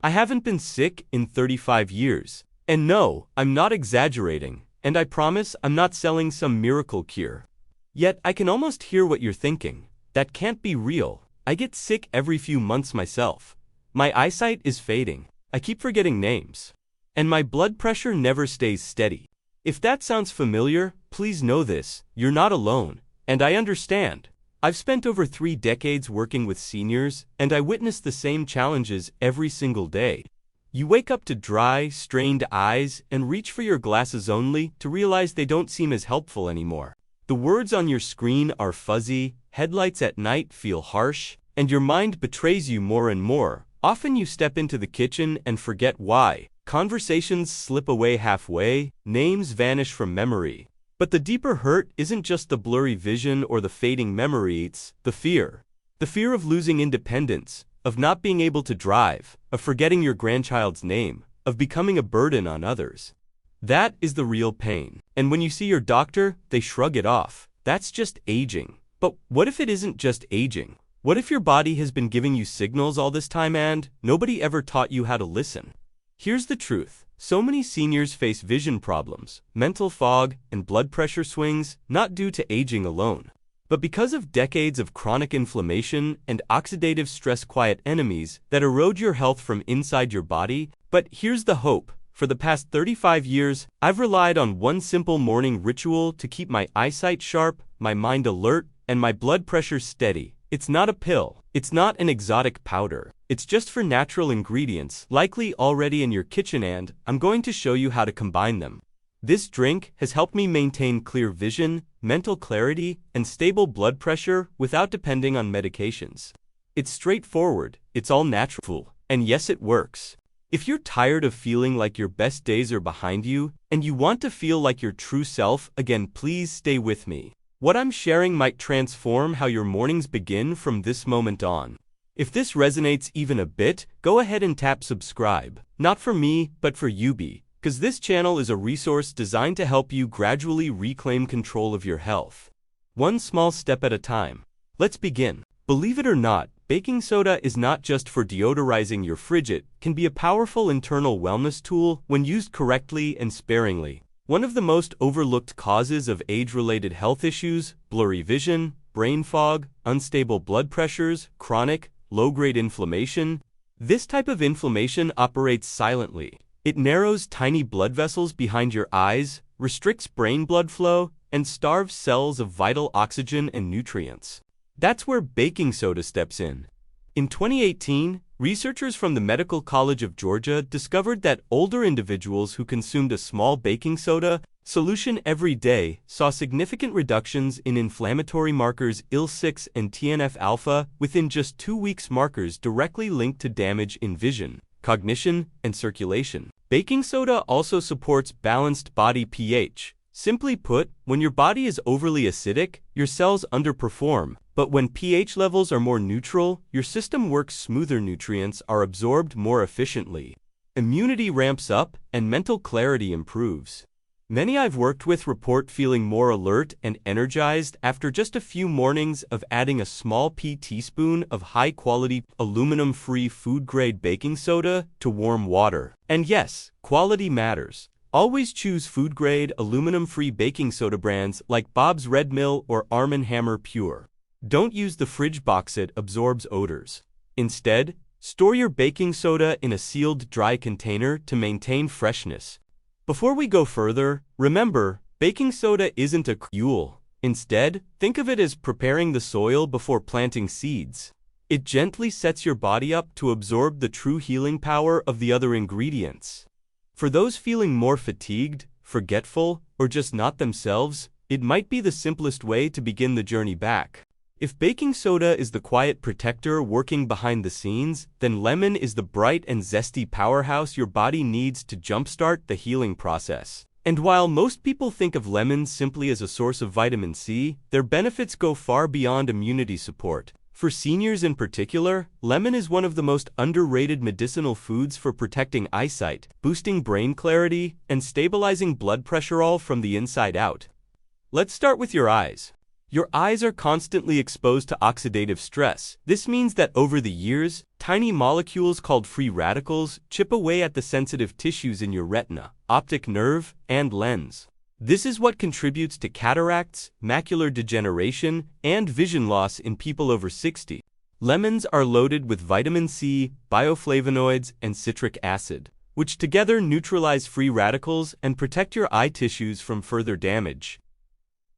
I haven't been sick in 35 years. And no, I'm not exaggerating, and I promise I'm not selling some miracle cure. Yet I can almost hear what you're thinking. That can't be real. I get sick every few months myself. My eyesight is fading. I keep forgetting names. And my blood pressure never stays steady. If that sounds familiar, please know this, you're not alone, and I understand. I've spent over 3 decades working with seniors, and I witness the same challenges every single day. You wake up to dry, strained eyes and reach for your glasses only to realize they don't seem as helpful anymore. The words on your screen are fuzzy, headlights at night feel harsh, and your mind betrays you more and more. Often you step into the kitchen and forget why. Conversations slip away halfway, names vanish from memory. But the deeper hurt isn't just the blurry vision or the fading memory, it's the fear. The fear of losing independence, of not being able to drive, of forgetting your grandchild's name, of becoming a burden on others. That is the real pain. And when you see your doctor, they shrug it off. That's just aging. But what if it isn't just aging? What if your body has been giving you signals all this time and nobody ever taught you how to listen? Here's the truth. So many seniors face vision problems, mental fog, and blood pressure swings, not due to aging alone, but because of decades of chronic inflammation and oxidative stress, quiet enemies that erode your health from inside your body. But here's the hope. For the past 35 years, I've relied on one simple morning ritual to keep my eyesight sharp, my mind alert, and my blood pressure steady. It's not a pill. It's not an exotic powder. It's just 4 natural ingredients, likely already in your kitchen, and I'm going to show you how to combine them. This drink has helped me maintain clear vision, mental clarity, and stable blood pressure without depending on medications. It's straightforward, it's all natural, and yes, it works. If you're tired of feeling like your best days are behind you, and you want to feel like your true self again, please stay with me. What I'm sharing might transform how your mornings begin from this moment on. If this resonates even a bit, go ahead and tap subscribe. Not for me, but for you, because this channel is a resource designed to help you gradually reclaim control of your health. One small step at a time. Let's begin. Believe it or not, baking soda is not just for deodorizing your fridge. It can be a powerful internal wellness tool when used correctly and sparingly. One of the most overlooked causes of age-related health issues, blurry vision, brain fog, unstable blood pressures, chronic, low-grade inflammation. This type of inflammation operates silently. It narrows tiny blood vessels behind your eyes, restricts brain blood flow, and starves cells of vital oxygen and nutrients. That's where baking soda steps in. In 2018, researchers from the Medical College of Georgia discovered that older individuals who consumed a small baking soda solution every day saw significant reductions in inflammatory markers IL-6 and TNF-alpha within just 2 weeks, markers directly linked to damage in vision, cognition, and circulation. Baking soda also supports balanced body pH. Simply put, when your body is overly acidic, your cells underperform. But when pH levels are more neutral, your system works smoother, nutrients are absorbed more efficiently. Immunity ramps up, and mental clarity improves. Many I've worked with report feeling more alert and energized after just a few mornings of adding a small teaspoon of high-quality, aluminum-free food-grade baking soda to warm water. And yes, quality matters. Always choose food-grade, aluminum-free baking soda brands like Bob's Red Mill or Arm & Hammer Pure. Don't use the fridge box, it absorbs odors. Instead, store your baking soda in a sealed, dry container to maintain freshness. Before we go further, remember, baking soda isn't a fuel. Instead, think of it as preparing the soil before planting seeds. It gently sets your body up to absorb the true healing power of the other ingredients. For those feeling more fatigued, forgetful, or just not themselves, it might be the simplest way to begin the journey back. If baking soda is the quiet protector working behind the scenes, then lemon is the bright and zesty powerhouse your body needs to jumpstart the healing process. And while most people think of lemons simply as a source of vitamin C, their benefits go far beyond immunity support. For seniors in particular, lemon is one of the most underrated medicinal foods for protecting eyesight, boosting brain clarity, and stabilizing blood pressure, all from the inside out. Let's start with your eyes. Your eyes are constantly exposed to oxidative stress. This means that over the years, tiny molecules called free radicals chip away at the sensitive tissues in your retina, optic nerve, and lens. This is what contributes to cataracts, macular degeneration, and vision loss in people over 60. Lemons are loaded with vitamin C, bioflavonoids, and citric acid, which together neutralize free radicals and protect your eye tissues from further damage.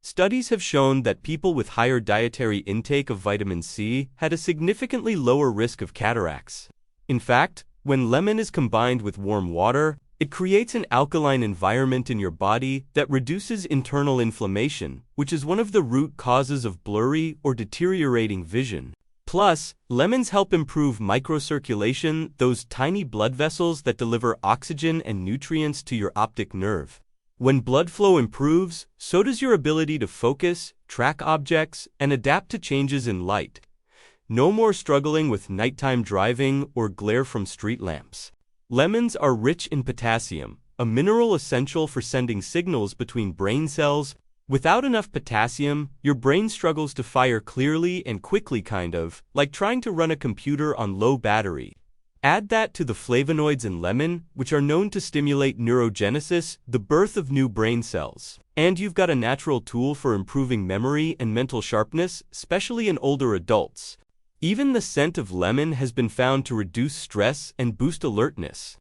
Studies have shown that people with higher dietary intake of vitamin C had a significantly lower risk of cataracts. In fact, when lemon is combined with warm water, it creates an alkaline environment in your body that reduces internal inflammation, which is one of the root causes of blurry or deteriorating vision. Plus, lemons help improve microcirculation, those tiny blood vessels that deliver oxygen and nutrients to your optic nerve. When blood flow improves, so does your ability to focus, track objects, and adapt to changes in light. No more struggling with nighttime driving or glare from street lamps. Lemons are rich in potassium, a mineral essential for sending signals between brain cells. Without enough potassium, your brain struggles to fire clearly and quickly, kind of like trying to run a computer on low battery. Add that to the flavonoids in lemon, which are known to stimulate neurogenesis, the birth of new brain cells. And you've got a natural tool for improving memory and mental sharpness, especially in older adults. Even the scent of lemon has been found to reduce stress and boost alertness.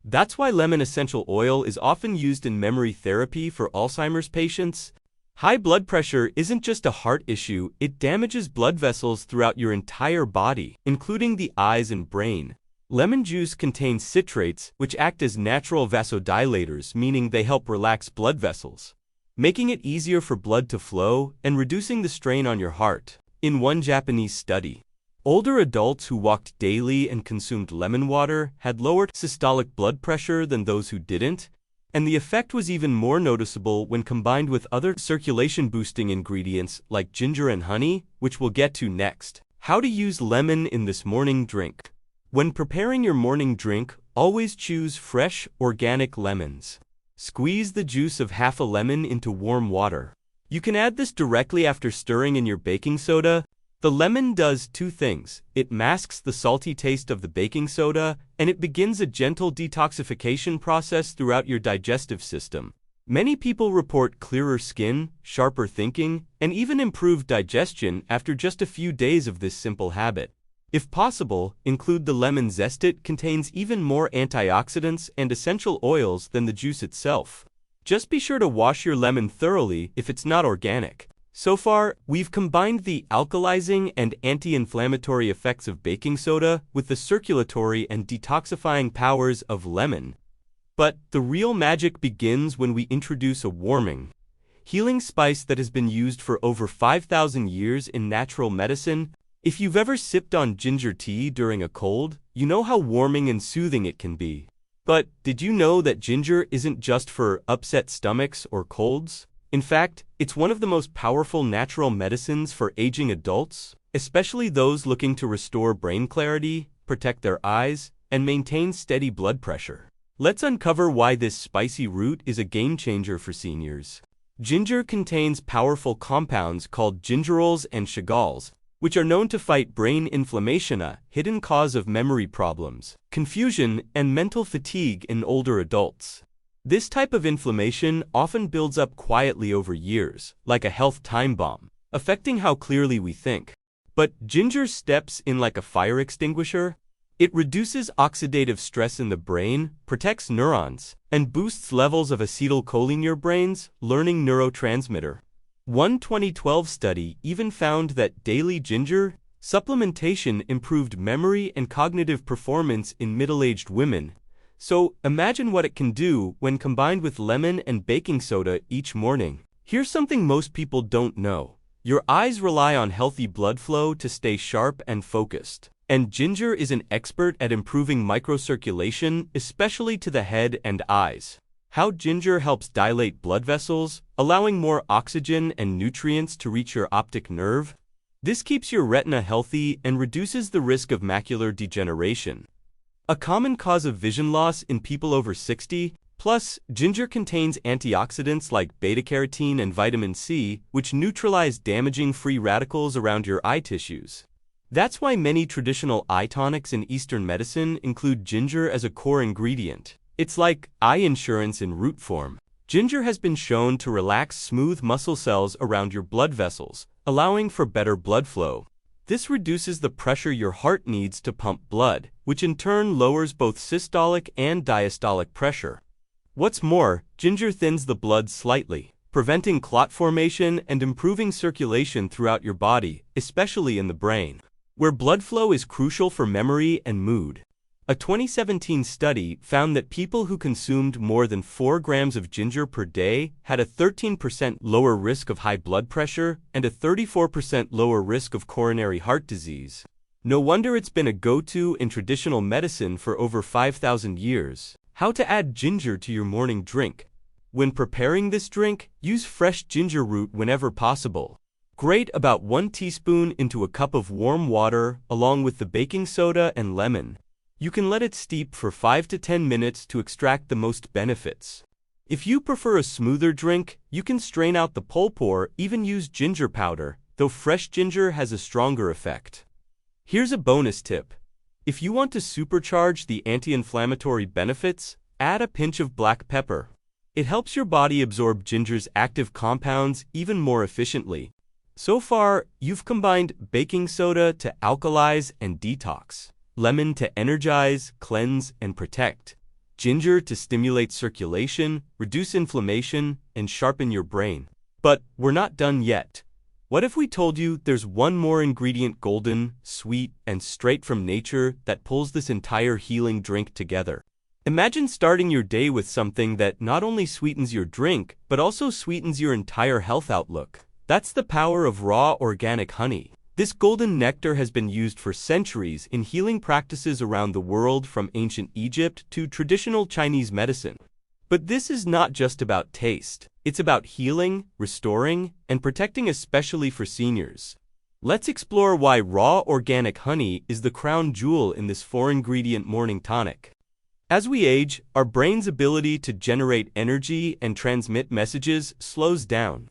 That's why lemon essential oil is often used in memory therapy for Alzheimer's patients. High blood pressure isn't just a heart issue, it damages blood vessels throughout your entire body, including the eyes and brain. Lemon juice contains citrates, which act as natural vasodilators, meaning they help relax blood vessels, making it easier for blood to flow and reducing the strain on your heart. In one Japanese study, older adults who walked daily and consumed lemon water had lower systolic blood pressure than those who didn't, and the effect was even more noticeable when combined with other circulation-boosting ingredients like ginger and honey, which we'll get to next. How to use lemon in this morning drink. When preparing your morning drink, always choose fresh, organic lemons. Squeeze the juice of half a lemon into warm water. You can add this directly after stirring in your baking soda. The lemon does two things. It masks the salty taste of the baking soda, and it begins a gentle detoxification process throughout your digestive system. Many people report clearer skin, sharper thinking, and even improved digestion after just a few days of this simple habit. If possible, include the lemon zest. It contains even more antioxidants and essential oils than the juice itself. Just be sure to wash your lemon thoroughly if it's not organic. So far, we've combined the alkalizing and anti-inflammatory effects of baking soda with the circulatory and detoxifying powers of lemon. But the real magic begins when we introduce a warming, healing spice that has been used for over 5,000 years in natural medicine. If you've ever sipped on ginger tea during a cold, you know how warming and soothing it can be. But did you know that ginger isn't just for upset stomachs or colds? In fact, it's one of the most powerful natural medicines for aging adults, especially those looking to restore brain clarity, protect their eyes, and maintain steady blood pressure. Let's uncover why this spicy root is a game changer for seniors. Ginger contains powerful compounds called gingerols and chagols, which are known to fight brain inflammation, a hidden cause of memory problems, confusion, and mental fatigue in older adults. This type of inflammation often builds up quietly over years, like a health time bomb, affecting how clearly we think. But ginger steps in like a fire extinguisher. It reduces oxidative stress in the brain, protects neurons, and boosts levels of acetylcholine in your brain's learning neurotransmitter. One 2012 study even found that daily ginger supplementation improved memory and cognitive performance in middle-aged women. So imagine what it can do when combined with lemon and baking soda each morning. Here's something most people don't know. Your eyes rely on healthy blood flow to stay sharp and focused. And ginger is an expert at improving microcirculation, especially to the head and eyes. How ginger helps dilate blood vessels, allowing more oxygen and nutrients to reach your optic nerve. This keeps your retina healthy and reduces the risk of macular degeneration, a common cause of vision loss in people over 60. Plus, ginger contains antioxidants like beta-carotene and vitamin C, which neutralize damaging free radicals around your eye tissues. That's why many traditional eye tonics in Eastern medicine include ginger as a core ingredient. It's like eye insurance in root form. Ginger has been shown to relax smooth muscle cells around your blood vessels, allowing for better blood flow. This reduces the pressure your heart needs to pump blood, which in turn lowers both systolic and diastolic pressure. What's more, ginger thins the blood slightly, preventing clot formation and improving circulation throughout your body, especially in the brain, where blood flow is crucial for memory and mood. A 2017 study found that people who consumed more than 4 grams of ginger per day had a 13% lower risk of high blood pressure and a 34% lower risk of coronary heart disease. No wonder it's been a go-to in traditional medicine for over 5,000 years. How to add ginger to your morning drink. When preparing this drink, use fresh ginger root whenever possible. Grate about 1 teaspoon into a cup of warm water along with the baking soda and lemon. You can let it steep for 5 to 10 minutes to extract the most benefits. If you prefer a smoother drink, you can strain out the pulp or even use ginger powder, though fresh ginger has a stronger effect. Here's a bonus tip. If you want to supercharge the anti-inflammatory benefits, add a pinch of black pepper. It helps your body absorb ginger's active compounds even more efficiently. So far, you've combined baking soda to alkalize and detox, lemon to energize, cleanse, and protect, ginger to stimulate circulation, reduce inflammation, and sharpen your brain. But we're not done yet. What if we told you there's one more ingredient, golden, sweet, and straight from nature, that pulls this entire healing drink together? Imagine starting your day with something that not only sweetens your drink, but also sweetens your entire health outlook. That's the power of raw organic honey. This golden nectar has been used for centuries in healing practices around the world, from ancient Egypt to traditional Chinese medicine. But this is not just about taste. It's about healing, restoring, and protecting, especially for seniors. Let's explore why raw organic honey is the crown jewel in this 4-ingredient morning tonic. As we age, our brain's ability to generate energy and transmit messages slows down.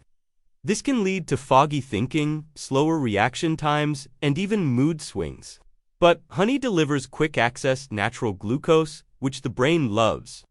This can lead to foggy thinking, slower reaction times, and even mood swings. But honey delivers quick-access natural glucose, which the brain loves.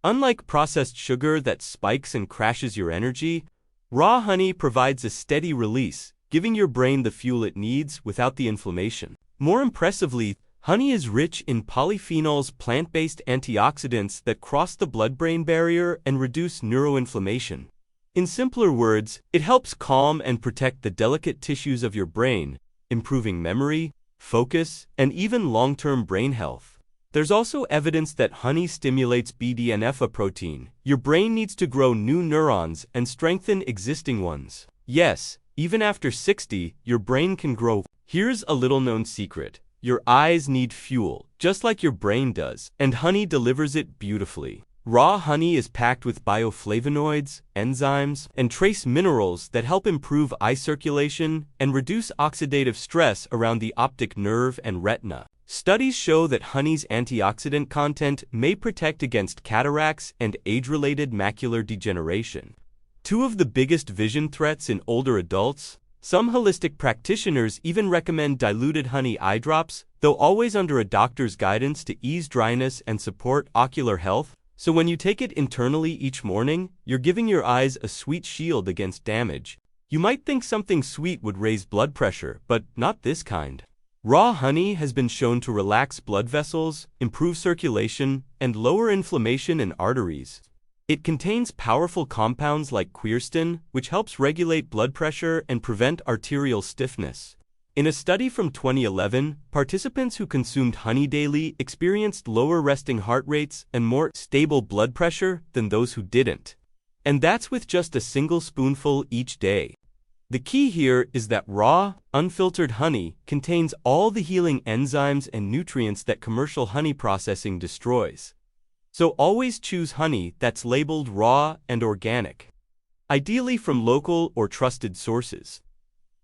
Unlike processed sugar that spikes and crashes your energy, raw honey provides a steady release, giving your brain the fuel it needs without the inflammation. More impressively, honey is rich in polyphenols, plant-based antioxidants that cross the blood-brain barrier and reduce neuroinflammation. In simpler words, it helps calm and protect the delicate tissues of your brain, improving memory, focus, and even long-term brain health. There's also evidence that honey stimulates BDNF, a protein your brain needs to grow new neurons and strengthen existing ones. Yes, even after 60, your brain can grow. Here's a little-known secret. Your eyes need fuel, just like your brain does, and honey delivers it beautifully. Raw honey is packed with bioflavonoids, enzymes, and trace minerals that help improve eye circulation and reduce oxidative stress around the optic nerve and retina. Studies show that honey's antioxidant content may protect against cataracts and age-related macular degeneration, two of the biggest vision threats in older adults. Some holistic practitioners even recommend diluted honey eye drops, though always under a doctor's guidance, to ease dryness and support ocular health. So when you take it internally each morning, you're giving your eyes a sweet shield against damage. You might think something sweet would raise blood pressure, but not this kind. Raw honey has been shown to relax blood vessels, improve circulation, and lower inflammation in arteries. It contains powerful compounds like quercetin, which helps regulate blood pressure and prevent arterial stiffness. In a study from 2011, participants who consumed honey daily experienced lower resting heart rates and more stable blood pressure than those who didn't. And that's with just a single spoonful each day. The key here is that raw, unfiltered honey contains all the healing enzymes and nutrients that commercial honey processing destroys. So always choose honey that's labeled raw and organic, ideally from local or trusted sources.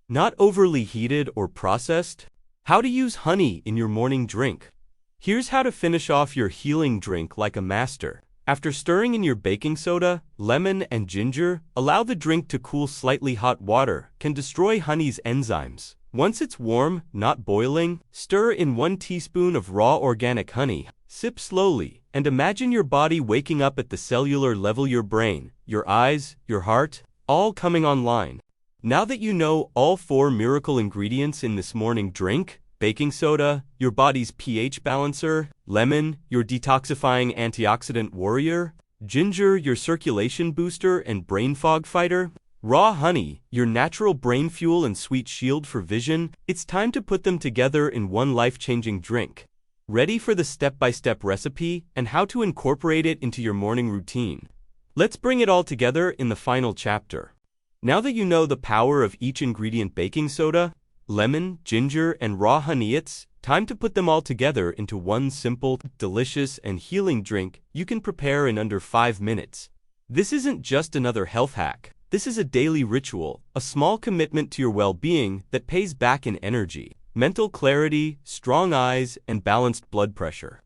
Not overly heated or processed. How to use honey in your morning drink. Here's how to finish off your healing drink like a master. After stirring in your baking soda, lemon, and ginger, allow the drink to cool. Slightly hot water can destroy honey's enzymes. Once it's warm, not boiling, stir in 1 teaspoon of raw organic honey. Sip slowly, and imagine your body waking up at the cellular level, your brain, your eyes, your heart, all coming online. Now that you know all 4 miracle ingredients in this morning drink, baking soda, your body's pH balancer; lemon, your detoxifying antioxidant warrior; ginger, your circulation booster and brain fog fighter; raw honey, your natural brain fuel and sweet shield for vision, it's time to put them together in one life-changing drink. Ready for the step-by-step recipe and how to incorporate it into your morning routine. Let's bring it all together in the final chapter. Now that you know the power of each ingredient, baking soda, lemon, ginger, and raw honey, it's time to put them all together into one simple, delicious, and healing drink you can prepare in under 5 minutes. This isn't just another health hack. This is a daily ritual, a small commitment to your well-being that pays back in energy, mental clarity, strong eyes, and balanced blood pressure.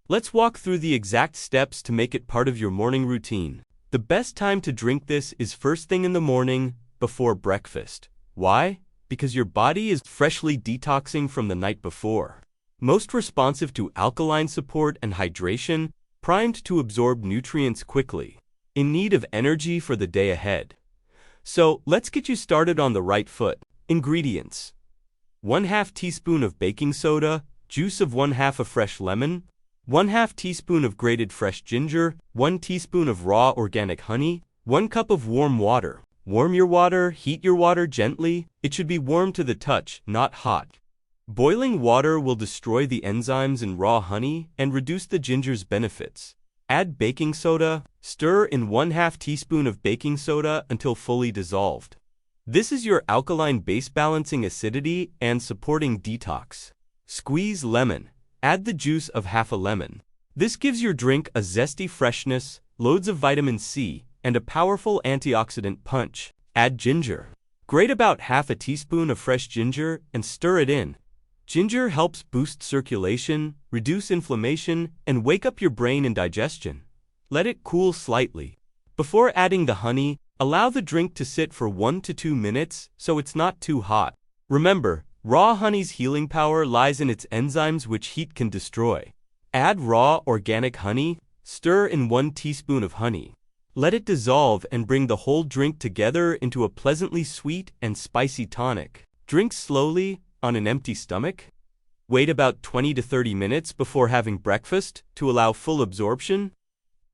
Let's walk through the exact steps to make it part of your morning routine. The best time to drink this is first thing in the morning, before breakfast. Why? Because your body is freshly detoxing from the night before. Most responsive to alkaline support and hydration, primed to absorb nutrients quickly, in need of energy for the day ahead. So, let's get you started on the right foot. Ingredients: 1/2 teaspoon of baking soda, juice of 1/2 of fresh lemon, 1/2 teaspoon of grated fresh ginger, 1 teaspoon of raw organic honey, 1 cup of warm water. Warm your water, heat your water gently. It should be warm to the touch, not hot. Boiling water will destroy the enzymes in raw honey and reduce the ginger's benefits. Add baking soda. Stir in 1/2 teaspoon of baking soda until fully dissolved. This is your alkaline base, balancing acidity and supporting detox. Squeeze lemon. Add the juice of 1/2 a lemon. This gives your drink a zesty freshness, loads of vitamin C, and a powerful antioxidant punch. Add ginger. Grate about 1/2 a teaspoon of fresh ginger and stir it in. Ginger helps boost circulation, reduce inflammation, and wake up your brain and digestion. Let it cool slightly. Before adding the honey, allow the drink to sit for 1 to 2 minutes so it's not too hot. Remember, raw honey's healing power lies in its enzymes, which heat can destroy. Add raw organic honey. Stir in 1 teaspoon of honey. Let it dissolve and bring the whole drink together into a pleasantly sweet and spicy tonic. Drink slowly, on an empty stomach. Wait about 20 to 30 minutes before having breakfast to allow full absorption.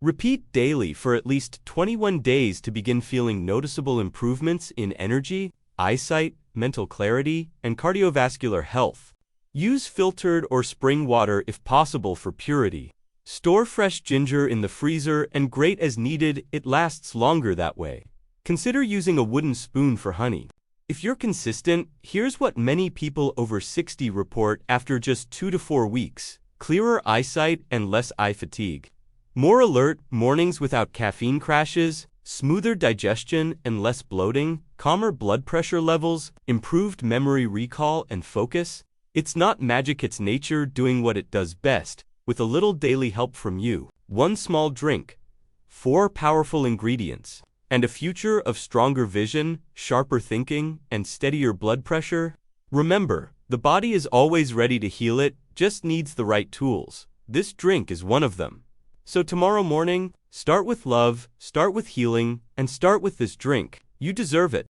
Repeat daily for at least 21 days to begin feeling noticeable improvements in energy, eyesight, mental clarity, and cardiovascular health. Use filtered or spring water if possible for purity. Store fresh ginger in the freezer and grate as needed. It lasts longer that way. Consider using a wooden spoon for honey. If you're consistent, here's what many people over 60 report after just 2 to 4 weeks: clearer eyesight and less eye fatigue. More alert mornings without caffeine crashes, smoother digestion and less bloating, calmer blood pressure levels, improved memory recall and focus. It's not magic, it's nature doing what it does best, with a little daily help from you. 1 small drink, 4 powerful ingredients, and a future of stronger vision, sharper thinking, and steadier blood pressure. Remember, the body is always ready to heal, it just needs the right tools. This drink is one of them. So tomorrow morning, start with love, start with healing, and start with this drink. You deserve it.